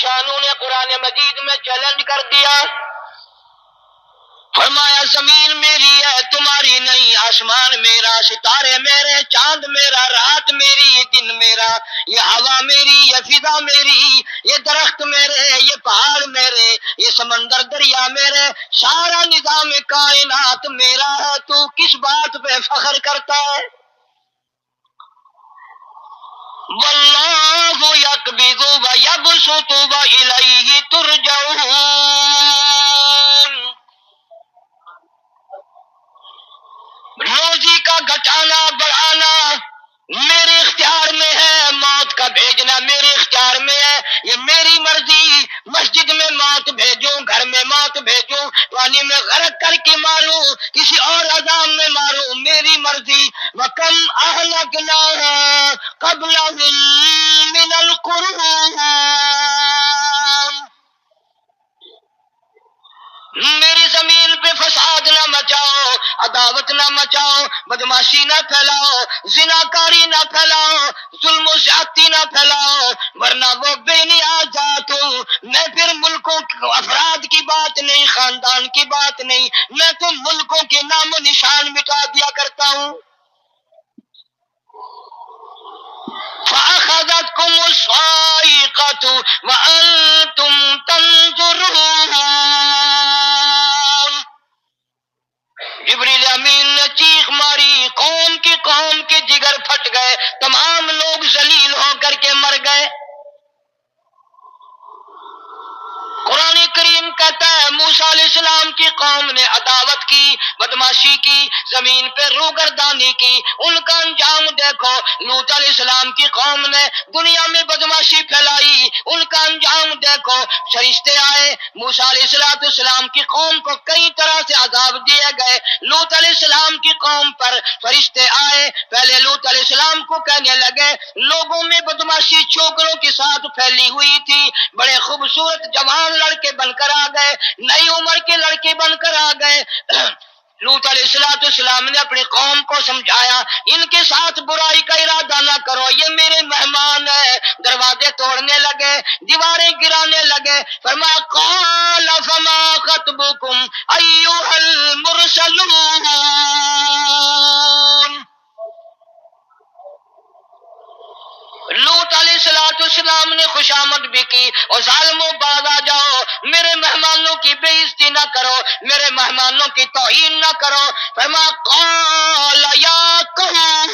شانوں نے قرآن مجید میں چیلنج کر دیا، فرمایا زمین میری ہے تمہاری نہیں، آسمان میرا، ستارے میرے، چاند میرا، رات میری، یہ دن میرا، یہ ہوا میری، یہ فضا میری، یہ درخت میرے، یہ پہاڑ میرے، یہ سمندر دریا میرے، سارا نظام کائنات میرا ہے، تو کس بات پہ فخر کرتا ہے؟ واللہ یقبض ویبسط والیہ ترجعون، روزی کا گھٹانا بڑھانا میرے اختیار میں ہے، موت کا بھیجنا میرے اختیار میں ہے، یہ میری مرضی، مسجد میں موت بھیجوں، گھر میں موت بھیجوں، پانی میں غرق کر کے ماروں، کسی اور عذاب میں ماروں، میری مرضی۔ وَكَمْ أَهْلَكْنَا قَبْلَهُم مِّنَ الْقُرُونِ، میری زمین پہ فساد نہ مچاؤ، عداوت نہ مچاؤ، بدماشی نہ پھیلاؤ، زناکاری نہ پھیلاؤ، ظلم و زیادتی نہ پھیلاؤ، ورنہ وہ بے نیاز ذات ہوں۔ میں پھر ملکوں افراد کی بات نہیں، خاندان کی بات نہیں، میں تو ملکوں کے نام و نشان مٹا دیا کرتا ہوں۔ فَأَخَذَتْكُمُ الصَّاعِقَةُ وَأَنْتُمْ تَنظُرُونَ، جبریل امین نے چیخ ماری، قوم کے جگر پھٹ گئے، تمام لوگ ذلیل ہو کر کے مر گئے۔ قرآن کریم کہتا ہے موسیٰ علیہ السلام کی قوم نے عداوت کی، بدماشی کی، زمین پہ روگردانی کی، ان کا انجام دیکھو۔ لوط علیہ السلام کی قوم نے دنیا میں بدماشی پھیلائی، ان کا انجام دیکھو۔ فرشتے آئے، موسیٰ علیہ السلام کی قوم کو کئی طرح سے عذاب دیے گئے۔ لوط علیہ السلام کی قوم پر فرشتے آئے، پہلے لوط علیہ السلام کو کہنے لگے، لوگوں میں بدماشی چھوکروں کے ساتھ پھیلی ہوئی تھی، بڑے خوبصورت جوان لڑکے بن کر آ گئے، نئی عمر کے لڑکے بن کر آ گئے۔ لوط علیہ السلام نے اپنی قوم کو سمجھایا، ان کے ساتھ برائی کا ارادہ نہ کرو، یہ میرے مہمان ہیں۔ دروازے توڑنے لگے، دیواریں گرانے لگے، فرمایا قال فما خطبکم ایھا المرسلون، لوط علیہ السلام نے خوشامد بھی کی، اور ظالموں باز آ جاؤ، میرے مہمانوں کی بے عزتی نہ کرو، میرے مہمانوں کی توہین نہ کرو۔ فرمایا قال یا قوم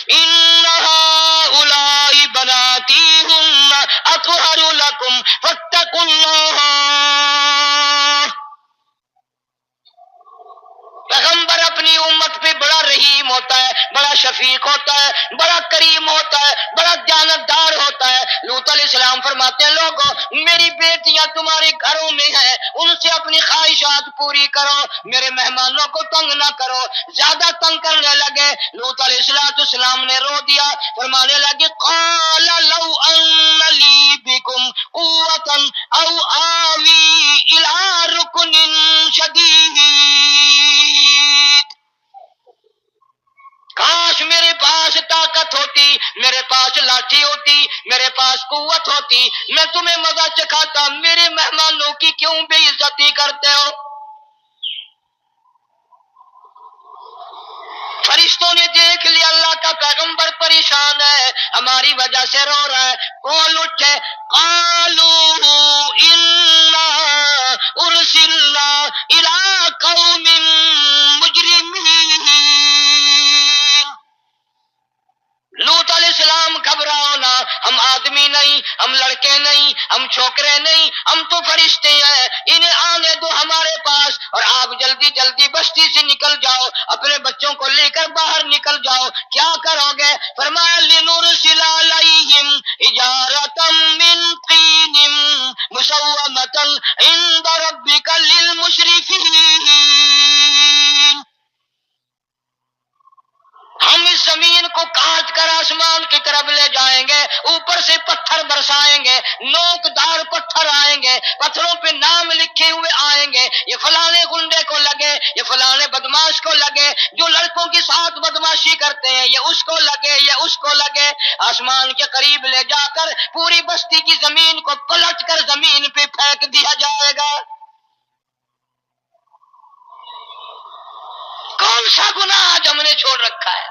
ان هؤلاء بناتی ہن اطہر لکم فاتقوا اللہ، پیغمبر اپنی امت پہ بڑا رحیم ہوتا ہے، بڑا شفیق ہوتا ہے، بڑا کریم ہوتا ہے، بڑا دیانتدار ہوتا ہے۔ لوط علیہ السلام فرماتے ہیں لوگوں میری بیٹیاں تمہارے گھروں میں ہیں، ان سے اپنی خواہشات پوری کرو، میرے مہمانوں کو تنگ نہ کرو۔ زیادہ تنگ کرنے لگے، لوط علیہ السلام نے رو دیا، فرمانے لگے قال لو ان لی بکم قوۃ او آوی الی رکن شدید، کاش میرے پاس طاقت ہوتی، میرے پاس لاٹھی ہوتی، میرے پاس قوت ہوتی، میں تمہیں مزہ چکھاتا، میرے مہمانوں کی کیوں بے عزتی کرتے ہو؟ فرشتوں نے دیکھ لیا اللہ کا پیغمبر پریشان ہے، ہماری وجہ سے رو رہا ہے، بول اٹھے قالوا انا ارسلنا الی قوم مجرمین، لوط علیہ السلام گھبراؤ نہ، ہم آدمی نہیں، ہم لڑکے نہیں، ہم چھوکرے نہیں، ہم تو فرشتے ہیں، انہیں آنے دو ہمارے پاس، اور آپ جلدی جلدی بستی سے نکل جاؤ، اپنے بچوں کو لے کر باہر نکل جاؤ۔ کیا کرو گے؟ فرمایا لنرسل علیہم حجارۃ من طین مسومۃ عند ربک للمسرفین، ہم اس زمین کو کاٹ کر آسمان کی طرف لے جائیں گے، اوپر سے پتھر برسائیں گے، نوک دار پتھر آئیں گے، پتھروں پہ نام لکھے ہوئے آئیں گے، یہ فلانے گنڈے کو لگے، یہ فلانے بدماش کو لگے، جو لڑکوں کے ساتھ بدماشی بدماشی کرتے ہیں، یہ اس کو لگے یہ اس کو لگے، آسمان کے قریب لے جا کر پوری بستی کی زمین کو پلٹ کر زمین پہ پھینک دیا جائے گا۔ کون سا گناہ آج ہم نے چھوڑ رکھا ہے؟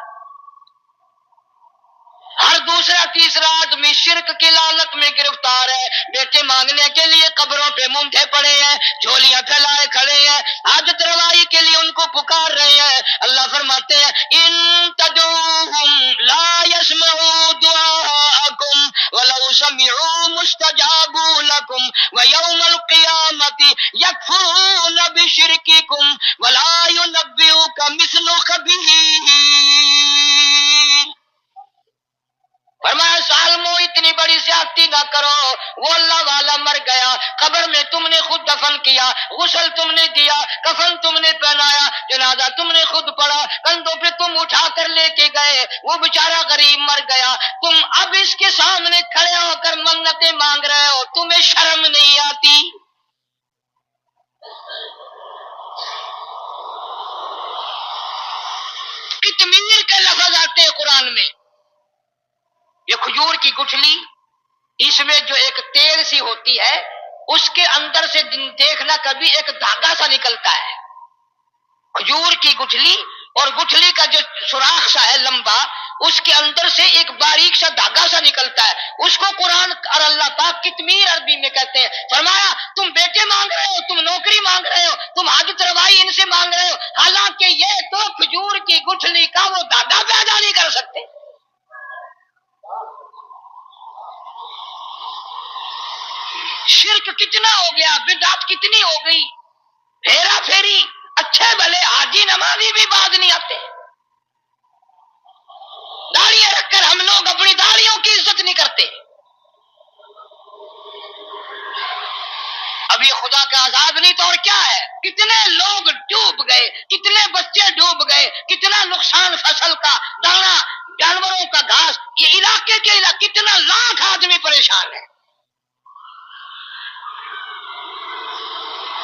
ہر دوسرا تیسرا آدمی شرک کی لعنت میں گرفتار ہے، بیٹے مانگنے کے لیے قبروں پہ مونڈے پڑے ہیں، جھولیاں پھیلائے کھڑے ہیں، حاجت روائی کے لیے ان کو پکار رہے ہیں۔ اللہ فرماتے ہیں ان تدعوهم لا يسمعوا دعاءكم ولو سمعوا مستجابوا لكم ويوم القيامة يكفرون بشرككم ولا ينبئك مثل خبير۔ فرمایا سالمو اتنی بڑی زیادتی نہ کرو، وہ اللہ والا مر گیا، قبر میں تم نے خود دفن کیا، غسل تم نے دیا، کفن تم نے پہنایا، جنازہ تم نے خود پڑھا، کندھوں پہ تم اٹھا کر لے کے گئے، وہ بیچارہ غریب مر گیا، تم اب اس کے سامنے کھڑے ہو کر منتیں مانگ رہے ہو، تمہیں شرم نہیں آتی؟ کتمیر کے لفظ آتے ہیں قرآن میں۔ یہ کھجور کی گٹھلی، اس میں جو ایک تیل سی ہوتی ہے، اس کے اندر سے دیکھنا کبھی ایک دھاگا سا نکلتا ہے۔ کھجور کی گٹھلی اور گٹھلی کا جو سوراخ سا ہے لمبا، اس کے اندر سے ایک باریک سا دھاگا سا نکلتا ہے، اس کو قرآن اور اللہ پاک کتمیر عربی میں کہتے ہیں۔ فرمایا تم بیٹے مانگ رہے ہو، تم نوکری مانگ رہے ہو، تم حاجت روائی ان سے مانگ رہے ہو، حالانکہ یہ تو کھجور کی گٹھلی کا وہ دھاگا پیدا نہیں کر سکتے۔ شرک کتنا ہو گیا، بدعت کتنی ہو گئی، پھیرا پھیری، اچھے بھلے حاجی نمازی بھی باز نہیں آتے، داڑیاں رکھ کر ہم لوگ اپنی داڑیوں کی عزت نہیں کرتے۔ اب یہ خدا کا عذاب نہیں تو اور کیا ہے؟ کتنے لوگ ڈوب گئے، کتنے بچے ڈوب گئے، کتنا نقصان فصل کا، دانا، جانوروں کا گھاس، یہ علاقے کے علاقے کتنا لاکھ آدمی پریشان ہے۔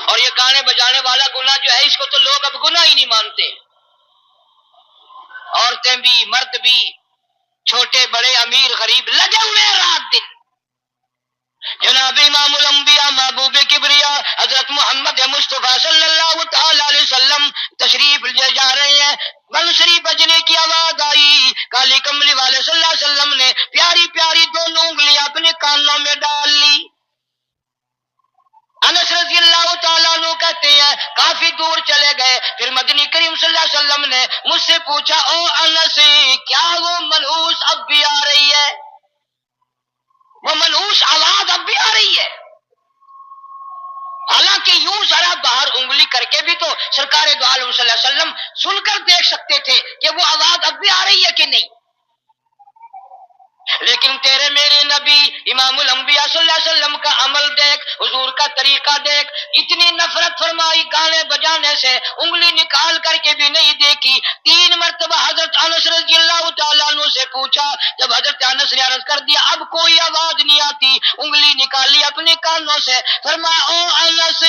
اور یہ گانے بجانے والا گناہ جو ہے، اس کو تو لوگ اب گناہ ہی نہیں مانتے، عورتیں بھی مرد بھی، چھوٹے بڑے امیر غریب لگے ہوئے ہیں رات دن۔ جناب امام الانبیاء محبوب کبریا حضرت محمد مصطفیٰ صلی اللہ تعالی علیہ وسلم تشریف لے جا رہے ہیں، بنسری بجنے کی آواز آئی، کالی کملی والے صلی اللہ علیہ وسلم نے پیاری پیاری دونوں انگلیاں اپنے کانوں میں ڈال لی۔ انس رضی اللہ تعالیٰ عنہ کہتے ہیں کافی دور چلے گئے، پھر مدنی کریم صلی اللہ علیہ وسلم نے مجھ سے پوچھا او انس، کیا وہ منحوس اب بھی آ رہی ہے؟ وہ منحوس آواز اب بھی آ رہی ہے؟ حالانکہ یوں ذرا باہر انگلی کر کے بھی تو سرکار دو عالم صلی اللہ علیہ وسلم سن کر دیکھ سکتے تھے کہ وہ آواز اب بھی آ رہی ہے کہ نہیں، لیکن تیرے میرے نبی امام الانبیاء صلی اللہ علیہ وسلم کا عمل دیکھ، حضور کا طریقہ دیکھ، اتنی نفرت فرمائی گانے بجانے سے، انگلی نکال کر کے بھی نہیں دیکھی۔ 3 مرتبہ حضرت انس رضی اللہ تعالیٰ عنہ سے پوچھا، جب حضرت انس نے عرض کر دیا اب کوئی آواز نہیں آتی، انگلی نکالی اپنے کانوں سے، فرمایا او انس،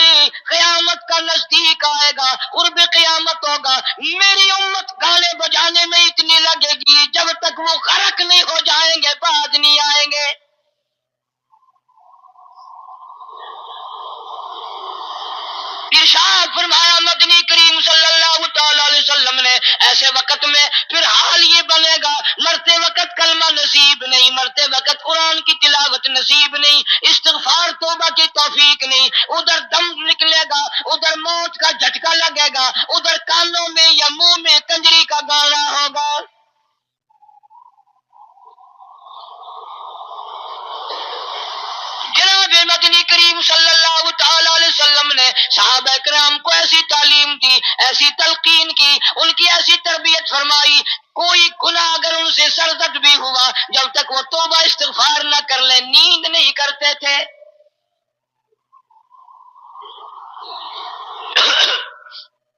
قیامت کا نزدیک آئے گا، قرب قیامت ہوگا، میری امت گانے بجانے میں اتنی لگے گی جب تک وہ غرق نہیں ہو جائیں گے بعد نہیں آئیں گے۔ ارشاد فرمایا مدنی کریم صلی اللہ تعالی علیہ وسلم نے ایسے وقت میں پھر حال یہ بنے گا، مرتے وقت کلمہ نصیب نہیں، مرتے وقت قرآن کی تلاوت نصیب نہیں، استغفار توبہ کی توفیق نہیں، ادھر دم نکلے گا، ادھر موت کا جھٹکا لگے گا، ادھر کانوں میں یا منہ میں کنجری کا گانا ہوگا۔ جناب مدنی کریم صلی اللہ تعالی علیہ وسلم نے صحابہ کرام کو ایسی تعلیم دی، ایسی تلقین کی، ان کی ایسی تربیت فرمائی، کوئی گناہ اگر ان سے سرزد بھی ہوا، جب تک وہ توبہ استغفار نہ کر لیں نیند نہیں کرتے تھے۔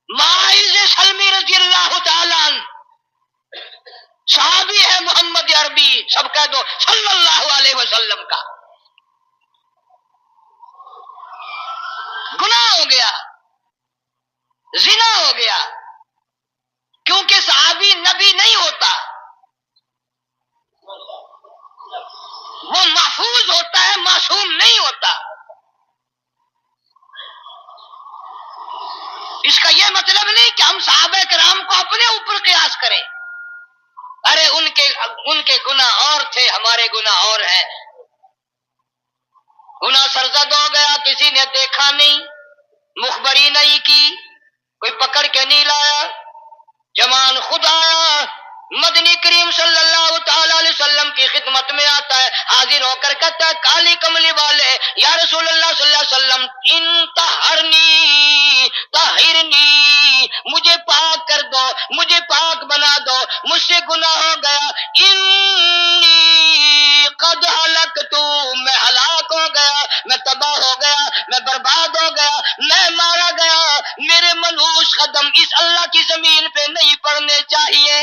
معاذ سلمی رضی اللہ تعالیٰ عنہ صحابی ہے محمد عربی، سب کہہ دو صلی اللہ علیہ وسلم کا، گناہ ہو گیا، زنا ہو گیا، کیونکہ صحابی نبی نہیں ہوتا، وہ محفوظ ہوتا ہے، معصوم نہیں ہوتا۔ اس کا یہ مطلب نہیں کہ ہم صحابہ کرام کو اپنے اوپر قیاس کریں، ارے ان کے گناہ اور تھے، ہمارے گناہ اور ہیں۔ گناہ سرزد ہو گیا، کسی نے دیکھا نہیں، مخبری نہیں کی، کوئی پکڑ کے نہیں لایا، جوان خود آیا، مدنی کریم صلی اللہ تعالی علیہ وسلم کی خدمت میں آتا ہے، حاضر ہو کر کہتا ہے کالی کملی والے یا رسول اللہ صلی اللہ علیہ وسلم انطہرنی طہرنی، مجھے پاک کر دو، مجھے پاک بنا دو، مجھ سے گناہ ہو گیا، انی قد ہلکت، میں ہلاک ہو گیا، میں تباہ ہو گیا، میں برباد ہو گیا، میں مارا گیا، میرے منحوس قدم اس اللہ کی زمین پہ نہیں پڑنے چاہیے۔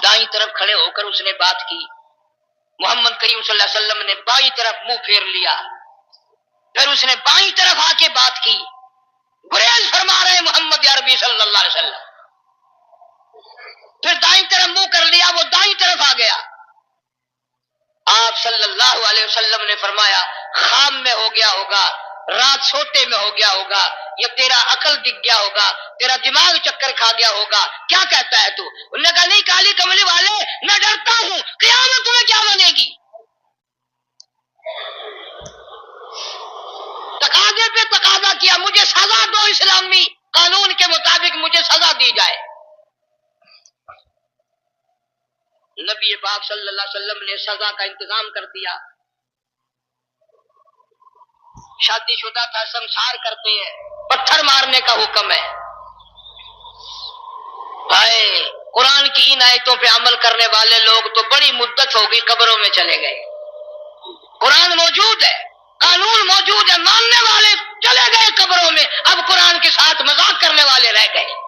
دائیں طرف کھڑے ہو کر اس نے بات کی، محمد کریم صلی اللہ علیہ وسلم نے بائیں طرف منہ پھیر لیا، پھر اس نے بائیں طرف آ کے بات کی، گریز فرما رہے محمد عربی صلی اللہ علیہ وسلم، پھر دائیں طرف منہ کر لیا، وہ دائیں طرف آ گیا۔ آپ صلی اللہ علیہ وسلم نے فرمایا خواب میں ہو گیا ہوگا، رات سوتے میں ہو گیا ہوگا، یا تیرا عقل دکھ گیا ہوگا، تیرا دماغ چکر کھا گیا ہوگا، کیا کہتا ہے تو؟ انہوں نے کہا نہیں کالی کملی والے، میں ڈرتا ہوں قیامت میں کیا بنے گی، تقاضے پہ تقاضا کیا، مجھے سزا دو، اسلامی قانون کے مطابق مجھے سزا دی جائے۔ نبی پاک صلی اللہ علیہ وسلم نے سزا کا انتظام کر دیا۔ شادی شدہ تھا، سنسار کرتے ہیں، پتھر مارنے کا حکم ہے۔ ہائے، قرآن کی ان آیتوں پہ عمل کرنے والے لوگ تو بڑی مدت ہو گئی قبروں میں چلے گئے۔ قرآن موجود ہے، قانون موجود ہے، ماننے والے چلے گئے قبروں میں، اب قرآن کے ساتھ مذاق کرنے والے رہ گئے۔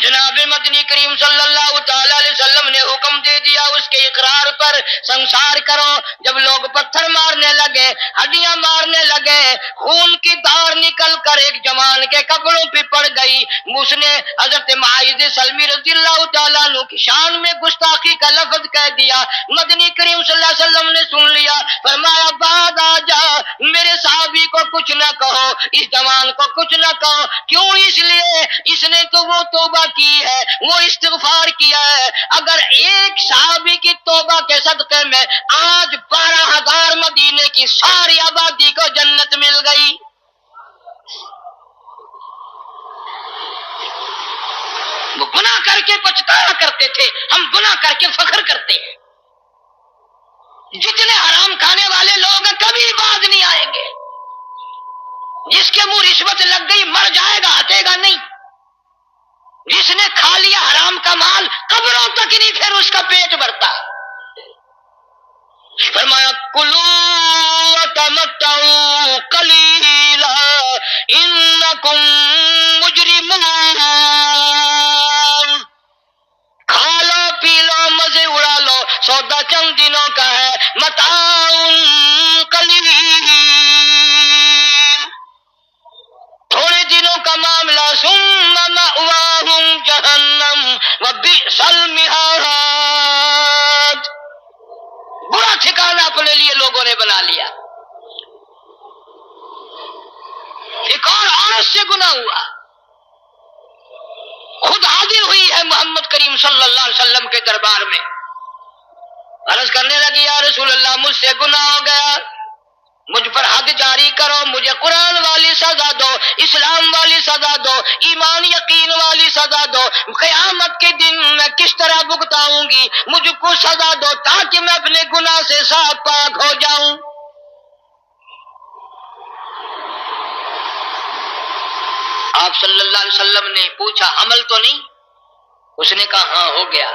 جناب مدنی کریم صلی اللہ تعالی علیہ وسلم نے حکم دے دیا اس کے اقرار پر سنسار کرو۔ جب لوگ پتھر مارنے لگے، ہڈیاں مارنے لگے، خون کی دھار نکل کر ایک جوان کے کپڑوں پہ پڑ گئی، اس نے حضرت معاذ سلمی رضی اللہ تعالیٰ عنہ کی شان میں گستاخی کا لفظ کہہ دیا۔ مدنی کریم صلی اللہ علیہ وسلم نے سن لیا، فرمایا بعد آ جا، میرے صحابی کو کچھ نہ کہو، اس جوان کو کچھ نہ کہو، کیوں؟ اس لیے اس نے تو وہ توبہ کی ہے، وہ استغفار کیا ہے۔ اگر ایک صحابی کی توبہ کے صدقے میں آج 12,000 مدینے کی ساری آبادی کو جنت مل گئی۔ وہ گناہ کر کے پچھتایا کرتے تھے، ہم گناہ کر کے فخر کرتے ہیں۔ جتنے حرام کھانے والے لوگ ہیں کبھی باز نہیں آئیں گے، جس کے منہ رشوت لگ گئی مر جائے گا، ہٹے گا نہیں۔ جس نے کھا لیا حرام کا مال قبروں تک نہیں پھر اس کا پیٹ بھرتا۔ فرمایا کلوا وتمتعوا قلیلا انکم مجرمون، کھا لو پی لو مزے اڑا لو، سودا چند دنوں کا ہے، متاع قلیل، تھوڑے دنوں کا معاملہ، ثم مأواہم جہنم وبئس المہاد، برا ٹھکانہ اپنے لیے لوگوں نے بنا لیا۔ ایک اور عورت سے گناہ ہوا، خود حاضر ہوئی ہے محمد کریم صلی اللہ علیہ وسلم کے دربار میں، عرض کرنے لگی یا رسول اللہ مجھ سے گناہ ہو گیا، مجھ پر حد جاری کرو، مجھے قرآن والی سزا دو، اسلام والی سزا دو، ایمان یقین والی سزا دو، قیامت کے دن میں کس طرح بھگتاؤں گی، مجھ کو سزا دو تاکہ میں اپنے گناہ سے صاف پاک ہو جاؤں۔ آپ صلی اللہ علیہ وسلم نے پوچھا عمل تو نہیں؟ اس نے کہا ہاں ہو گیا۔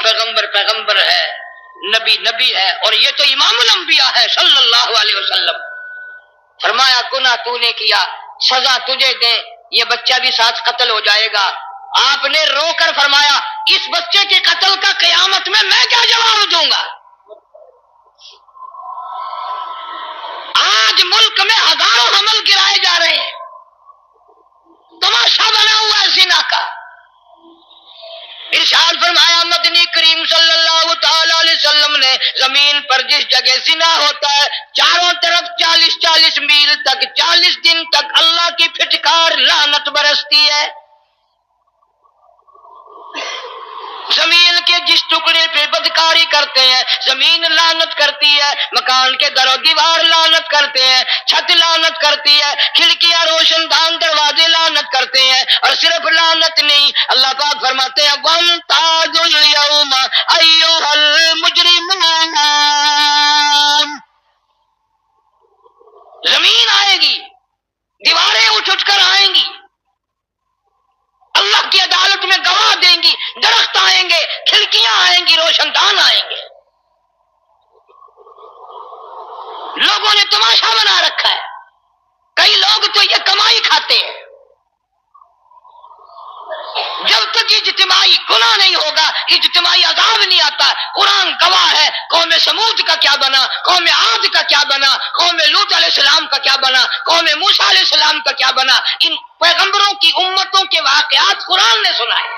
پیغمبر ہے، نبی ہے، اور یہ تو امام الانبیاء ہے صلی اللہ علیہ وسلم۔ فرمایا گناہ تو نے کیا، سزا تجھے دیں، یہ بچہ بھی ساتھ قتل ہو جائے گا۔ آپ نے رو کر فرمایا اس بچے کے قتل کا قیامت میں کیا جواب دوں گا؟ آج ملک میں ہزاروں حمل گرائے جا رہے ہیں، تماشا بنا ہوا ہے زنا کا۔ ارشاد فرمایا مدنی کریم صلی اللہ تعالی علیہ وسلم نے، زمین پر جس جگہ زنا ہوتا ہے چاروں طرف 40 میل تک 40 دن تک اللہ کی پھٹکار لعنت برستی ہے۔ زمین کے جس ٹکڑے پہ بدکاری کرتے ہیں زمین لعنت کرتی ہے، مکان کے در و دیوار لعنت کرتے ہیں، چھت لعنت کرتی ہے، کھڑکیاں روشن دان دروازے لعنت کرتے ہیں، اور صرف لعنت نہیں، اللہ پاک فرماتے ہیں وَامْتَازُوا الْيَوْمَ أَيُّهَا الْمُجْرِمُونَ۔ زمین آئے گی، دیواریں اٹھ کر آئیں گی، اللہ کی عدالت میں گواہ دیں گی، درخت آئیں گے، کھڑکیاں آئیں گی، روشن دان آئیں گے۔ لوگوں نے تماشا بنا رکھا ہے، کئی لوگ تو یہ کمائی کھاتے ہیں۔ جب تک اجتماعی گناہ نہیں ہوگا اجتماعی عذاب نہیں آتا۔ قرآن گواہ ہے، قوم سمود کا کیا بنا، قوم عاد کا کیا بنا، قوم لوط علیہ السلام کا کیا بنا، قوم موسیٰ علیہ السلام کا کیا بنا۔ ان پیغمبروں کی امتوں کے واقعات قرآن نے سنائے۔